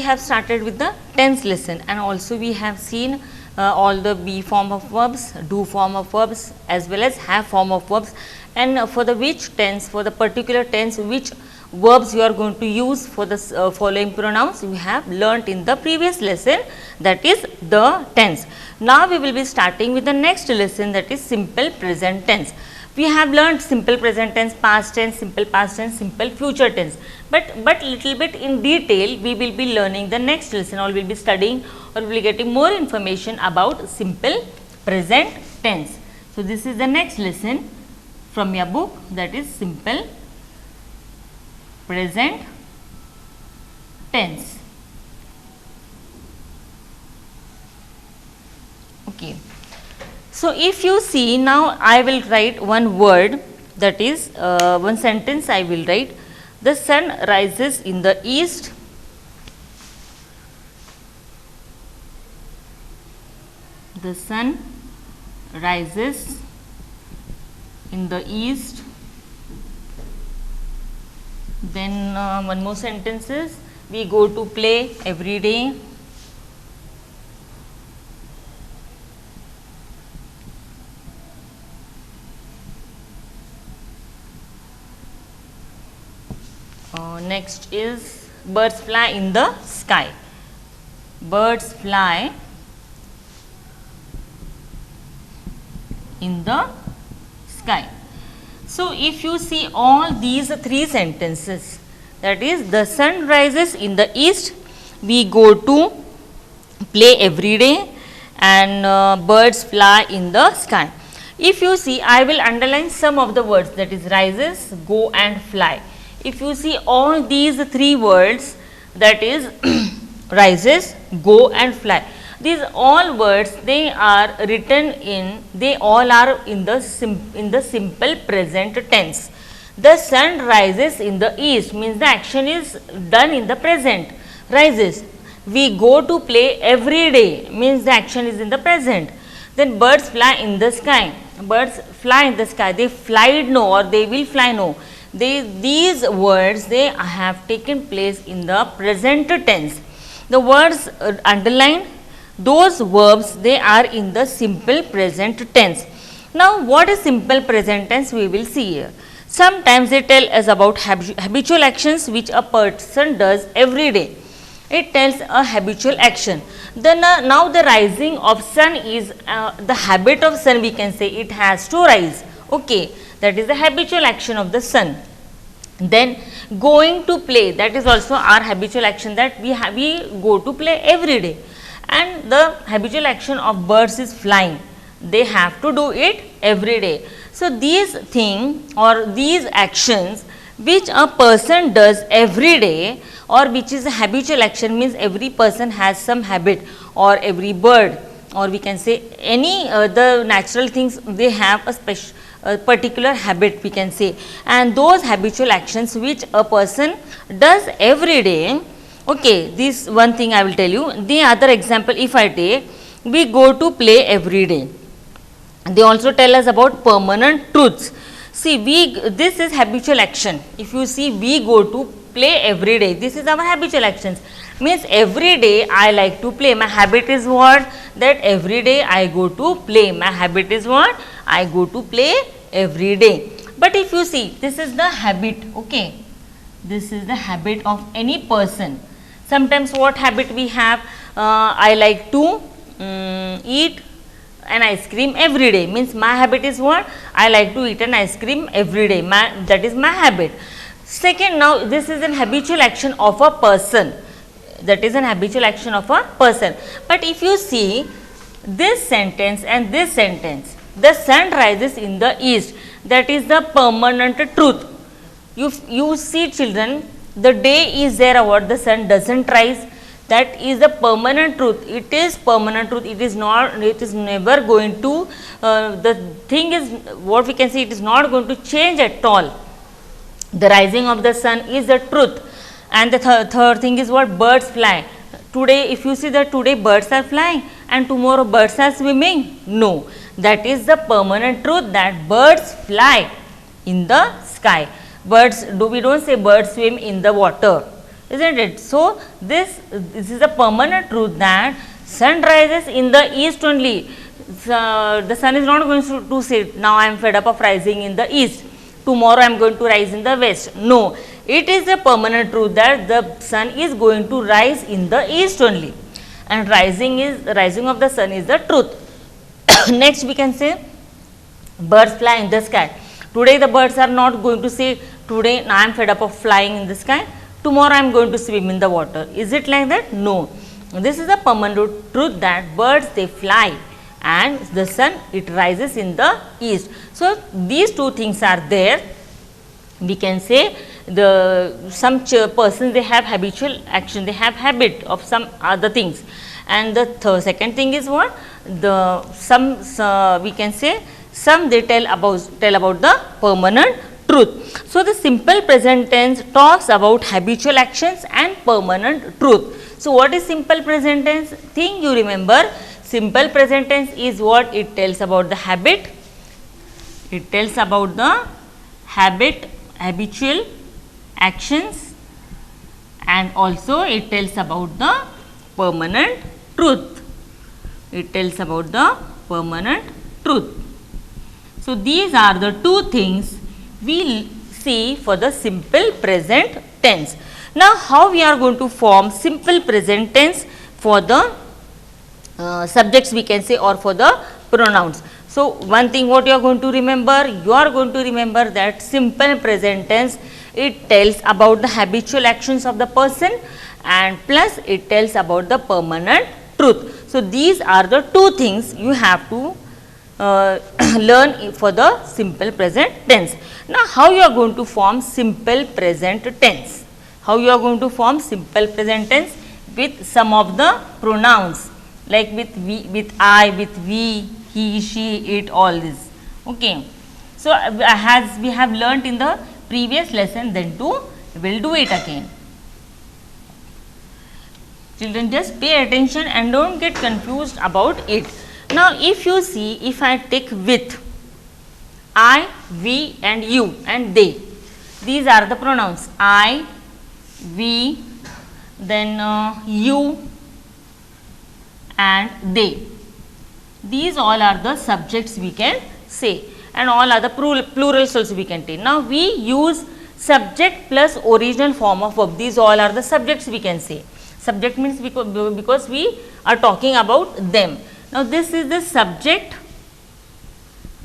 have started with the tense lesson, and also we have seen all the be form of verbs, do form of verbs, as well as have form of verbs, and for the which tense, for the particular tense, which verbs you are going to use for the following pronouns we have learnt in the previous lesson, that is the tense. Now, we will be starting with the next lesson, that is simple present tense. We have learnt simple present tense, past tense, simple past tense, simple future tense, but little bit in detail we will be learning the next lesson, or we will be studying, or we will be getting more information about simple present tense. So, this is the next lesson from your book, that is simple present tense. Okay. So, if you see, now I will write one word, that is one sentence I will write. The sun rises in the east. The sun rises in the east. Then one more sentence is, we go to play every day. Next is, birds fly in the sky. Birds fly in the sky. So, if you see all these three sentences, that is, the sun rises in the east, we go to play every day, and birds fly in the sky. If you see, I will underline some of the words, that is rises, go and fly. If you see all these three words, that is rises, go and fly, these all words, they are written in, they all are in the simple present tense. The sun rises in the east means the action is done in the present, rises. We go to play every day means the action is in the present. Then birds fly in the sky, birds fly in the sky, they flied no, or they will fly no. These words, they have taken place in the present tense. The words underlined, those verbs, they are in the simple present tense. Now, what is simple present tense we will see here. Sometimes they tell us about habitual actions which a person does every day. It tells a habitual action. Then now the rising of sun is the habit of sun, we can say it has to rise. Okay, that is the habitual action of the sun. Then going to play, that is also our habitual action, that we go to play every day. And the habitual action of birds is flying, they have to do it every day. So, these things or these actions which a person does every day, or which is a habitual action, means every person has some habit, or every bird, or we can say any the natural things, they have a particular habit, we can say, and those habitual actions which a person does every day. Okay, this one thing I will tell you. The other example, if I take, we go to play every day. They also tell us about permanent truths. See, this is habitual action. If you see, we go to play every day, this is our habitual actions. Means every day I like to play. My habit is what? That every day I go to play. My habit is what? I go to play every day. But if you see, this is the habit, okay. This is the habit of any person. Sometimes what habit we have? I like to eat an ice cream every day, means my habit is what? I like to eat an ice cream every day, that is my habit. Second, now this is an habitual action of a person, that is an habitual action of a person. But if you see this sentence and this sentence, the sun rises in the east, that is the permanent truth. You see children, the day is there, what the sun doesn't rise, that is the permanent truth. It is permanent truth, it is not, it is never going to, the thing is what we can say, it is not going to change at all. The rising of the sun is the truth. And the third thing is what? Birds fly. Today, if you see that today birds are flying and tomorrow birds are swimming, no, that is the permanent truth, that birds fly in the sky. Birds, we don't say birds swim in the water. isn't it? So, this is a permanent truth that sun rises in the east only. The sun is not going to say, now I am fed up of rising in the east, tomorrow I am going to rise in the west. No, it is a permanent truth that the sun is going to rise in the east only, and rising of the sun is the truth. Next we can say birds fly in the sky. Today the birds are not going to say, today I am fed up of flying in the sky, tomorrow I am going to swim in the water. Is it like that? No. This is a permanent truth that birds they fly and the sun it rises in the east. So, these two things are there. We can say some persons they have habitual action, they have habit of some other things, and the second thing is what, we can say some they tell about the permanent truth. So, the simple present tense talks about habitual actions and permanent truth. So, what is simple present tense? Thing you remember, simple present tense is what? It tells about the habit, it tells about the habitual actions, and also it tells about the permanent truth. It tells about the permanent truth. So, these are the two things we see for the simple present tense. Now, how we are going to form simple present tense for the subjects we can say, or for the pronouns. So, one thing what you are going to remember, you are going to remember that simple present tense, it tells about the habitual actions of the person, and plus it tells about the permanent truth. So, these are the two things you have to learn for the simple present tense. Now, how you are going to form simple present tense? How you are going to form simple present tense? With some of the pronouns, like with we, with I, with we, he, she, it, all this. Okay. So, as we have learnt in the previous lesson, then too we will do it again. Children, just pay attention and don't get confused about it. Now, if you see, if I take with, I, we and you and they, these are the pronouns I, we, then you and they. These all are the subjects we can say, and all are the plurals also we can take. Now, we use subject plus original form of verb. These all are the subjects we can say. Subject means because we are talking about them. Now, this is the subject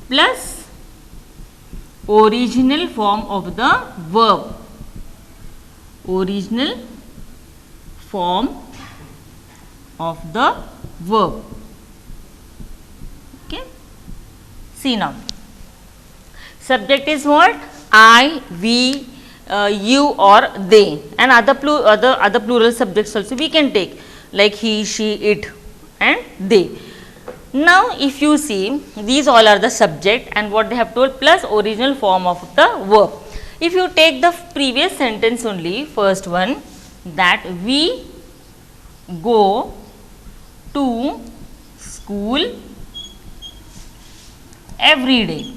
plus original form of the verb. Original form of the verb. Okay. See now. Subject is what? I, we, you or they, and other plural subjects also we can take, like he, she, it and they. Now, if you see, these all are the subject and what they have told plus original form of the verb. If you take the previous sentence only, first one, that we go to school every day.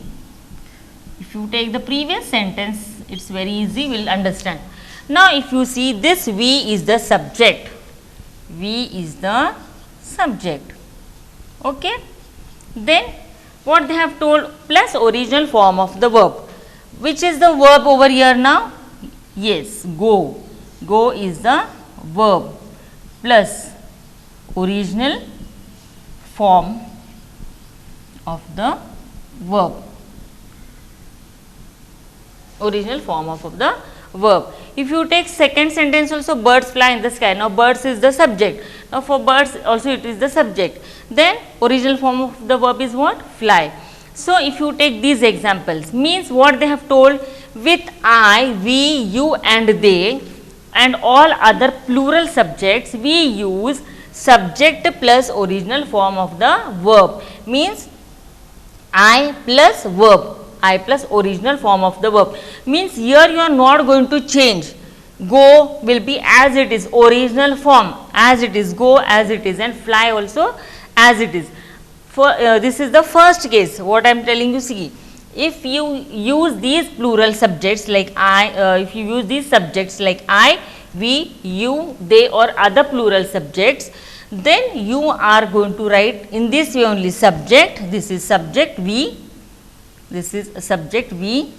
If you take the previous sentence, it is very easy, we will understand. Now, if you see, this we is the subject, we is the subject. Okay. Then, what they have told plus original form of the verb. Which is the verb over here now? Yes, go. Go is the verb plus original form of the verb. Original form of the verb. If you take second sentence also, birds fly in the sky. Now, birds is the subject. Now, for birds also it is the subject. Then, original form of the verb is what? Fly. So, if you take these examples, means what they have told, with I, we, you and they and all other plural subjects, we use subject plus original form of the verb, means I plus verb, I plus original form of the verb, means here you are not going to change. Go will be as it is, original form as it is, go as it is, and fly also as it is. For this is the first case, what I am telling you. See, if you use these plural subjects like I, if you use these subjects like I, we, you, they or other plural subjects, then you are going to write in this way only subject, this is subject we, this is subject we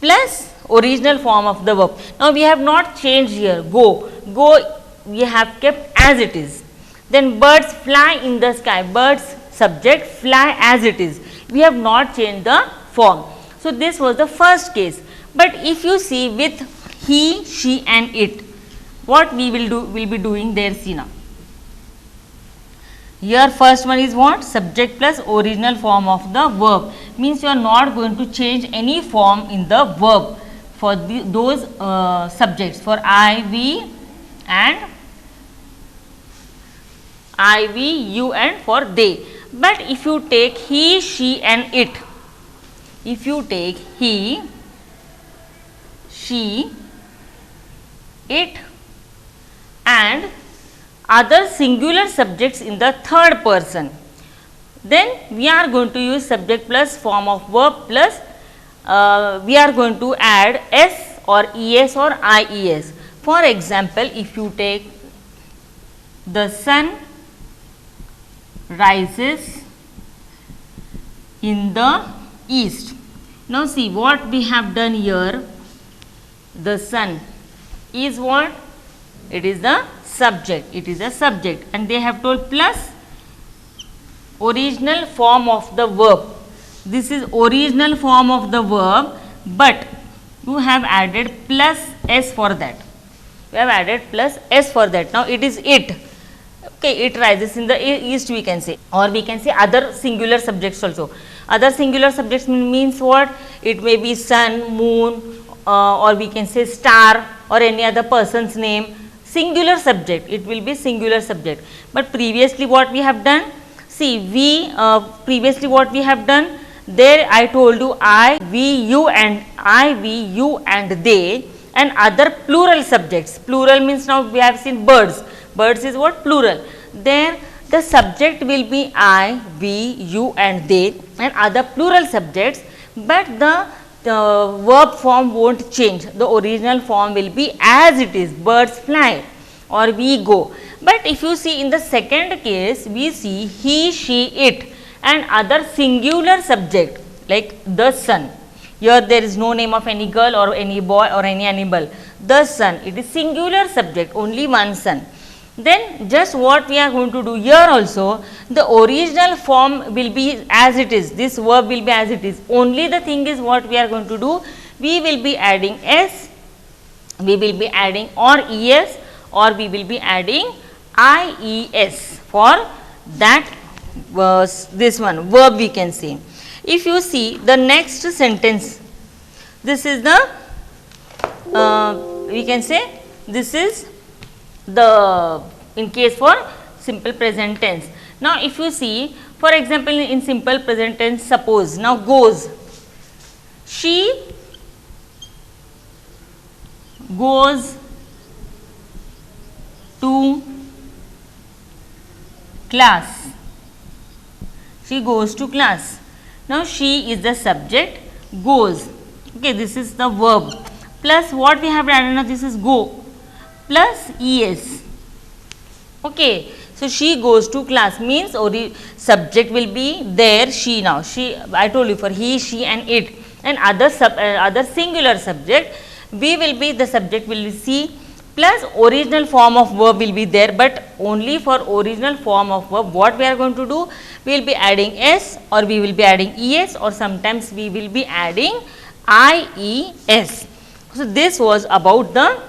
plus original form of the verb. Now, we have not changed here go, go we have kept as it is. Then birds fly in the sky, birds subject fly as it is, we have not changed the form. So, this was the first case, but if you see with he, she and it, what we will do, will be doing there, see now. Here first one is what? Subject plus original form of the verb, means you are not going to change any form in the verb for those subjects, for I, we and I, we, you and for they. But if you take he, she and it, if you take he, she, it and other singular subjects in the third person, then we are going to use subject plus form of verb plus we are going to add s or es or ies. For example, if you take the sun rises in the east. Now, see what we have done here, the sun is what? It is the subject, it is a subject, and they have told plus original form of the verb. This is original form of the verb, but you have added plus s for that. We have added plus s for that. Now, it is it. Okay, it rises in the east, we can say, or we can say other singular subjects also. Other singular subjects means what? It may be sun, moon, or we can say star or any other person's name. Singular subject, it will be singular subject. But previously what we have done? See, we previously what we have done? There I told you I, we, you and I, we, you and they and other plural subjects. Plural means now we have seen birds. Birds is what? Plural. There the subject will be I, we, you and they and other plural subjects, but the verb form won't change. The original form will be as it is, birds fly or we go. But if you see in the second case, we see he, she, it and other singular subject like the sun. Here there is no name of any girl or any boy or any animal. The sun, it is singular subject, only one sun. Then just what we are going to do here also, the original form will be as it is, this verb will be as it is. Only the thing is what we are going to do, we will be adding s, we will be adding or es or we will be adding ies for that this one verb we can say. If you see the next sentence, this is the we can say this is the in case for simple present tense. Now, if you see for example in simple present tense, suppose now goes, she goes to class, she goes to class. Now, she is the subject, goes, okay, this is the verb plus what we have added now, this is go plus es. Okay, so she goes to class means subject will be there, she. Now she, I told you for he, she and it and other singular subject, we will be the subject will be she plus original form of verb will be there, but only for original form of verb what we are going to do, we will be adding s or we will be adding es or sometimes we will be adding ies. So, this was about the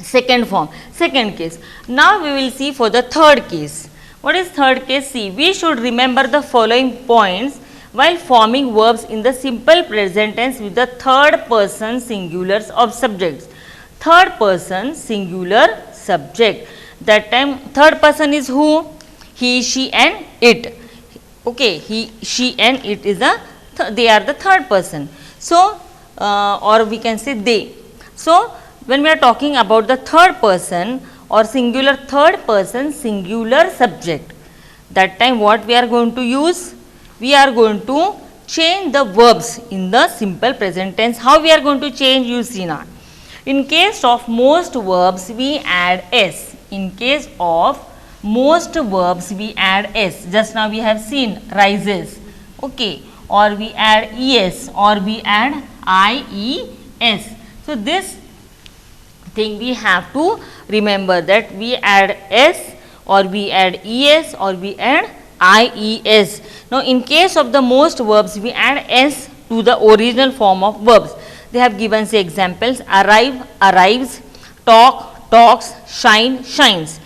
second form, second case. Now, we will see for the third case. What is third case? See, we should remember the following points while forming verbs in the simple present tense with the third person singulars of subjects. Third person singular subject, that time third person is who? He, she and it. Okay, he, she and it is they are the third person. So, or we can say they. So, when we are talking about the third person or singular third person singular subject, that time what we are going to use? We are going to change the verbs in the simple present tense. How we are going to change? You see now. In case of most verbs, we add s. In case of most verbs, we add s. Just now we have seen rises, okay, or we add es, or we add ies. So this thing we have to remember, that we add s, or we add es, or we add ies. Now in case of the most verbs, we add s to the original form of verbs. They have given say examples: arrive, arrives, talk, talks, shine, shines.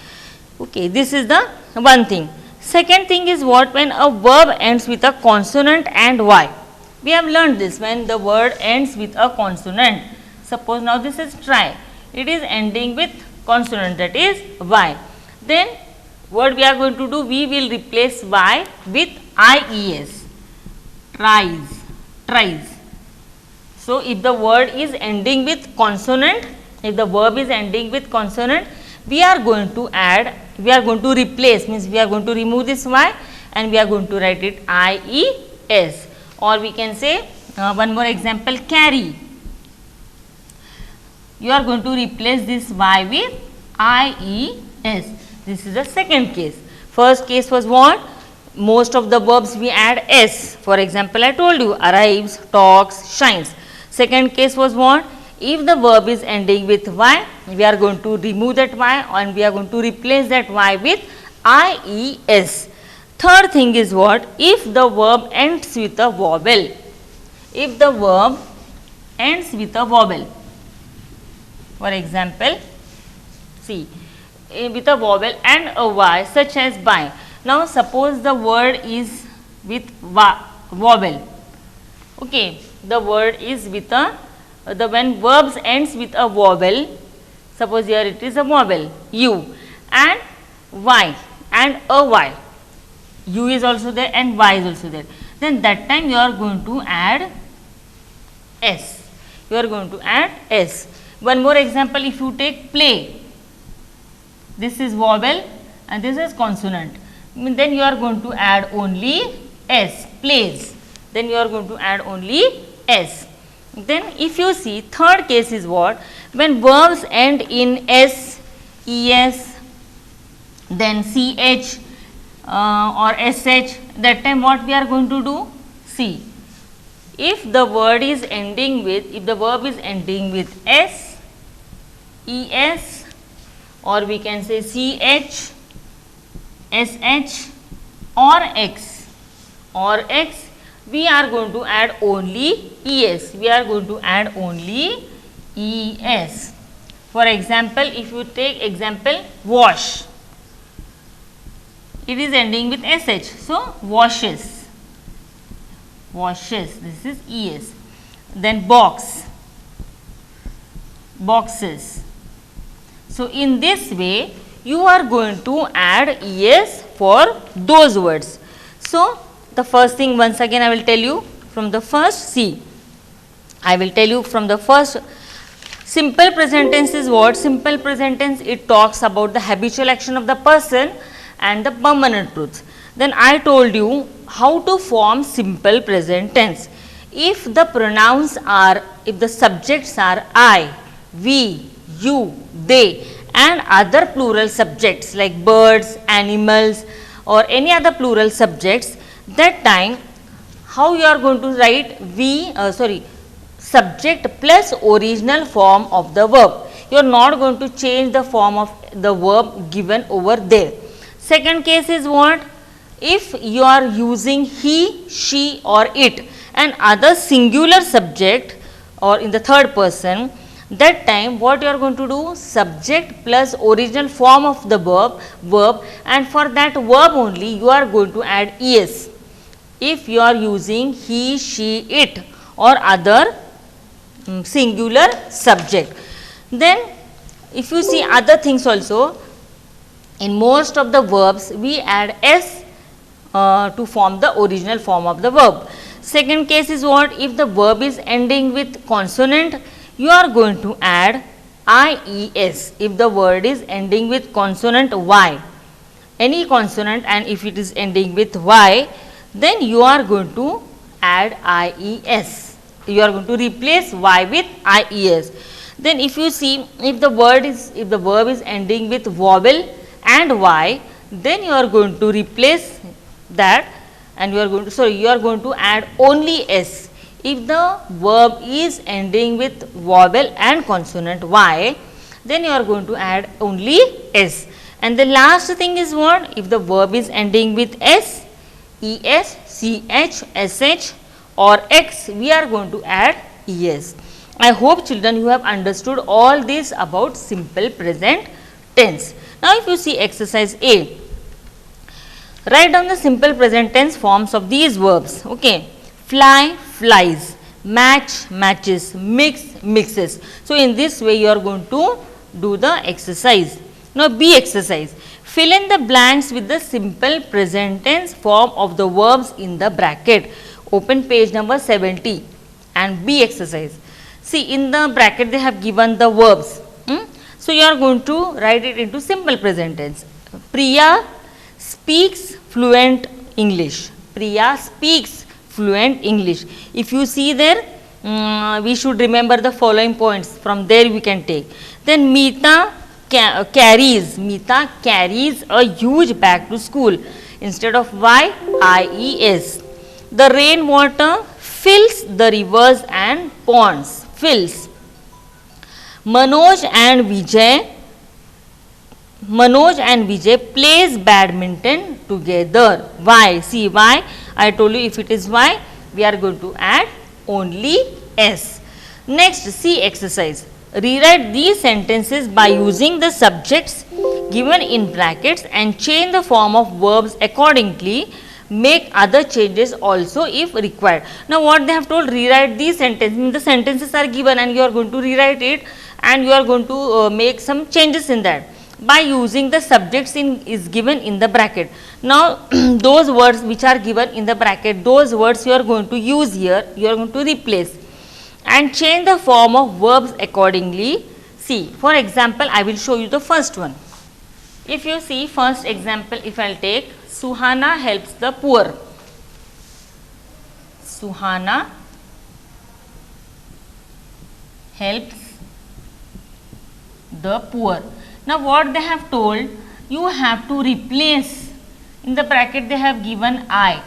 Okay, this is the one thing. Second thing is what? When a verb ends with a consonant and y. We have learned this, when the word ends with a consonant. Suppose now this is try. It is ending with consonant, that is y. Then what we are going to do? We will replace y with ies. Tries, tries. So if the word is ending with consonant, if the verb is ending with consonant, we are going to add, we are going to replace, means we are going to remove this y and we are going to write it ies. Or we can say one more example, carry. You are going to replace this y with ies. This is the second case. First case was what? Most of the verbs we add s. For example, I told you arrives, talks, shines. Second case was what? If the verb is ending with y, we are going to remove that y and we are going to replace that y with ies. Third thing is what? If the verb ends with a vowel. If the verb ends with a vowel. For example, see, with a vowel and a y, such as by. Now suppose the word is with vowel. Okay, the word is with a, when verbs ends with a vowel, suppose here it is a vowel u and y and a y, u is also there and y is also there, then that time you are going to add s. You are going to add s. One more example, if you take play, this is vowel and this is consonant, then you are going to add only s, plays, then you are going to add only s. Then if you see, third case is what? When verbs end in s, es, then ch or sh, that time what we are going to do? See, if the word is ending with, if the verb is ending with s, es, or we can say ch, sh or x, we are going to add only es. We are going to add only es. For example, if you take example wash, it is ending with sh, so washes, washes, this is es. Then box, boxes. So in this way you are going to add es for those words. So the first thing, once again I will tell you from the first, see, I will tell you from the first. Simple present tense is what? Simple present tense, it talks about the habitual action of the person and the permanent truths. Then I told you how to form simple present tense. If the pronouns are, if the subjects are I, we, you, they and other plural subjects like birds, animals or any other plural subjects, that time how you are going to write subject plus original form of the verb. You are not going to change the form of the verb given over there. Second case is what? If you are using he, she or it and other singular subject or in the third person, that time what you are going to do? Subject plus original form of the verb, and for that verb only you are going to add es. If you are using he, she, it or other singular subject. Then if you see other things also, in most of the verbs we add s to form the original form of the verb. Second case is what? If the verb is ending with consonant, you are going to add ies. If the word is ending with consonant y, any consonant, and if it is ending with y, then you are going to add ies. You are going to replace y with ies. Then if you see, if the verb is ending with vowel and y, then you are going to replace that, and you are going to add only s. If the verb is ending with vowel and consonant y, then you are going to add only s. And the last thing is what? If the verb is ending with s, es, ch, sh or x, we are going to add es. I hope children you have understood all this about simple present tense. Now if you see exercise A, write down the simple present tense forms of these verbs. Okay. Fly, flies, match, matches, mix, mixes. So in this way you are going to do the exercise. Now B exercise, fill in the blanks with the simple present tense form of the verbs in the bracket. Open page number 70 and B exercise. See, in the bracket they have given the verbs. So you are going to write it into simple present tense. Priya speaks fluent English. Priya speaks fluent English. If you see there, we should remember the following points. From there we can take. Then Meeta carries a huge bag to school. Instead of y, ies. The rainwater fills the rivers and ponds. Fills. Manoj and Vijay plays badminton together. Why? See, why? I told you if it is y, we are going to add only s. Next, C exercise. Rewrite these sentences by using the subjects given in brackets and change the form of verbs accordingly. Make other changes also if required. Now what they have told, rewrite these sentences. The sentences are given and you are going to rewrite it, and you are going to make some changes in that by using the subjects is given in the bracket. Now those words which are given in the bracket, those words you are going to use here, you are going to replace and change the form of verbs accordingly. See, for example, I will show you the first one. If you see first example, if I will take, Suhana helps the poor. Suhana helps the poor. Now what they have told, you have to replace, in the bracket they have given I.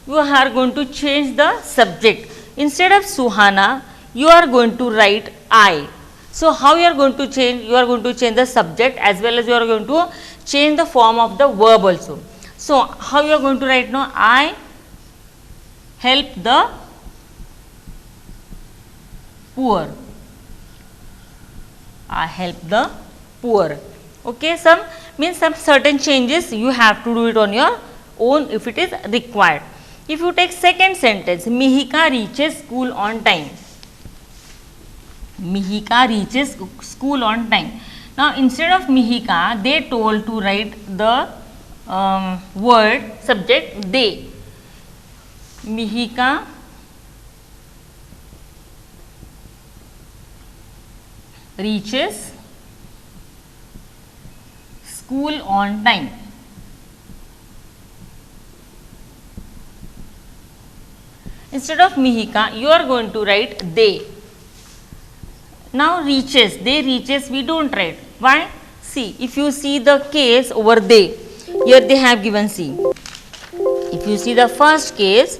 You are going to change the subject. Instead of Suhana, you are going to write I. So how you are going to change? You are going to change the subject as well as you are going to change the form of the verb also. So how you are going to write now? I help the poor. I help the poor. Okay, some certain changes you have to do it on your own if it is required. If you take second sentence, Mihika reaches school on time. Mihika reaches school on time. Now instead of Mihika, they told to write the word subject they. Mihika reaches school on time. Instead of Mihika, you are going to write they. Now reaches, they reaches we don't write. Why? See, if you see the case over they, here they have given see. If you see the first case,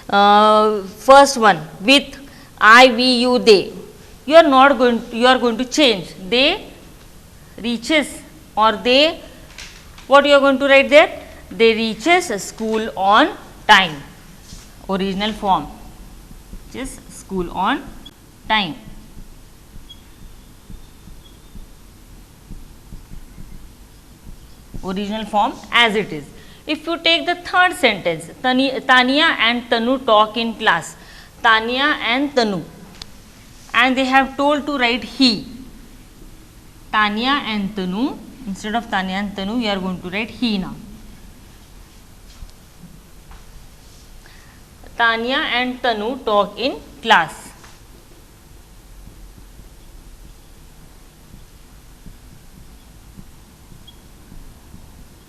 first one with I, we, you, they, you are going to change they reaches or they, what you are going to write there? They reaches school on time. Original form, which is school on time. Original form as it is. If you take the third sentence, Tania and Tanu talk in class. Tania and Tanu, and they have told to write he. Tania and Tanu, instead of Tania and Tanu, you are going to write he now. Tania and Tanu talk in class.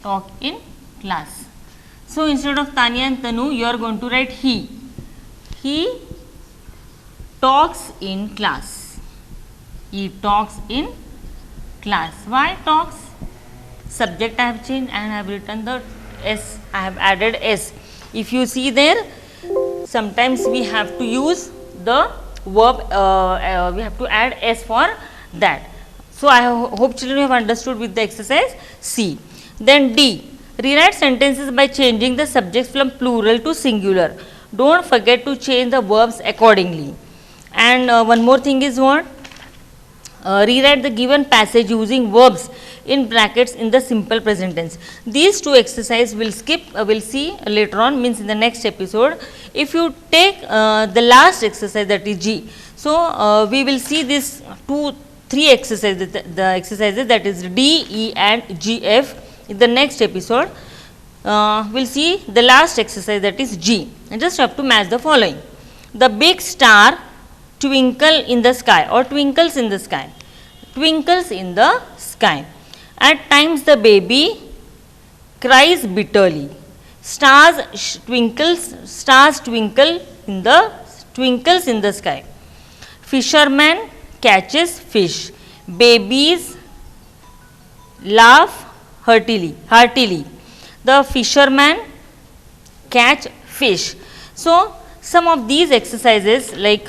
Talk in class. So instead of Tania and Tanu, you are going to write he. He talks in class. He talks in class. Why talks? Subject I have changed and I have written the S. I have added S. If you see there, sometimes we have to use the verb, we have to add S for that. So, I hope children have understood with the exercise C. Then D, rewrite sentences by changing the subjects from plural to singular. Don't forget to change the verbs accordingly. And one more thing is what? Rewrite the given passage using verbs in brackets in the simple present tense. These two exercises will skip, will see later on, means in the next episode. If you take the last exercise, that is G. So, we will see this three exercises, the exercises, that is D, E and G, F in the next episode. We will see the last exercise, that is G, and just have to match the following. The big star twinkle in the sky or twinkles in the sky. Twinkles in the sky. At times the baby cries bitterly. Stars twinkle in the sky. Fisherman catches fish. Babies laugh heartily. The fisherman catch fish. So, some of these exercises like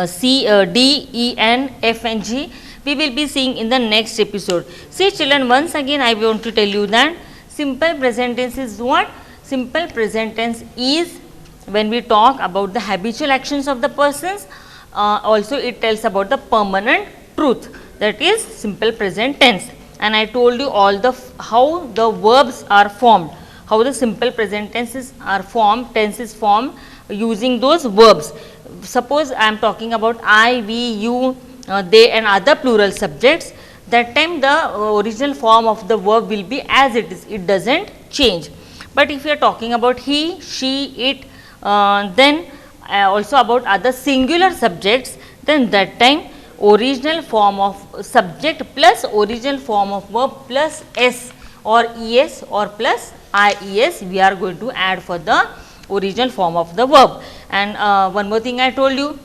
C, D, E and F and G, we will be seeing in the next episode. See children, once again I want to tell you that simple present tense is what? Simple present tense is when we talk about the habitual actions of the persons, also it tells about the permanent truth, that is simple present tense. And I told you all the how the verbs are formed, how the simple present tenses are formed, tense is formed using those verbs. Suppose I am talking about I, we, you, they and other plural subjects, that time the original form of the verb will be as it is, it does not change. But if you are talking about he, she, it, then also about other singular subjects, then that time original form of subject plus original form of verb plus S or ES or plus IES we are going to add for the original form of the verb. And one more thing I told you,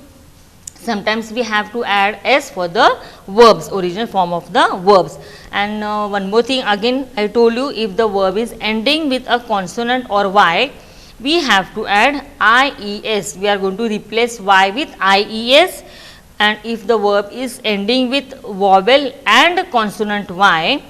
sometimes we have to add S for the verbs, original form of the verbs. And one more thing again I told you, if the verb is ending with a consonant or Y, we have to add IES. We are going to replace Y with IES. And if the verb is ending with vowel and consonant Y,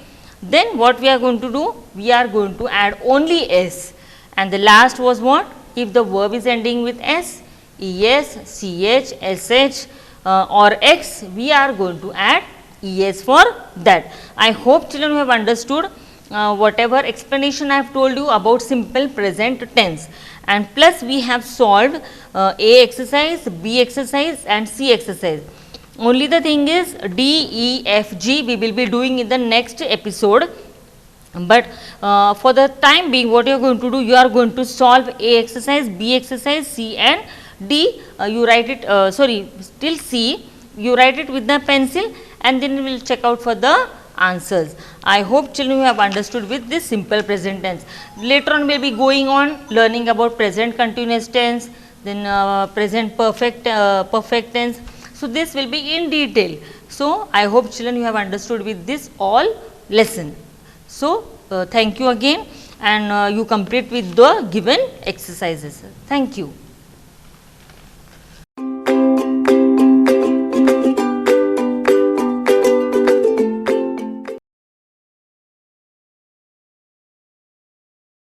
then what we are going to do? We are going to add only S. And the last was what? If the verb is ending with S, ES, CH, SH or X, we are going to add ES for that. I hope children have understood whatever explanation I have told you about simple present tense. And plus we have solved A exercise, B exercise and C exercise. Only the thing is D, E, F, G we will be doing in the next episode. But for the time being, what you are going to do, you are going to solve A exercise, B exercise, C and D, you write it, till C, you write it with the pencil and then we will check out for the answers. I hope children you have understood with this simple present tense. Later on we will be going on learning about present continuous tense, then present perfect tense. So, this will be in detail. So, I hope children you have understood with this all lesson. So, thank you again and you complete with the given exercises. Thank you.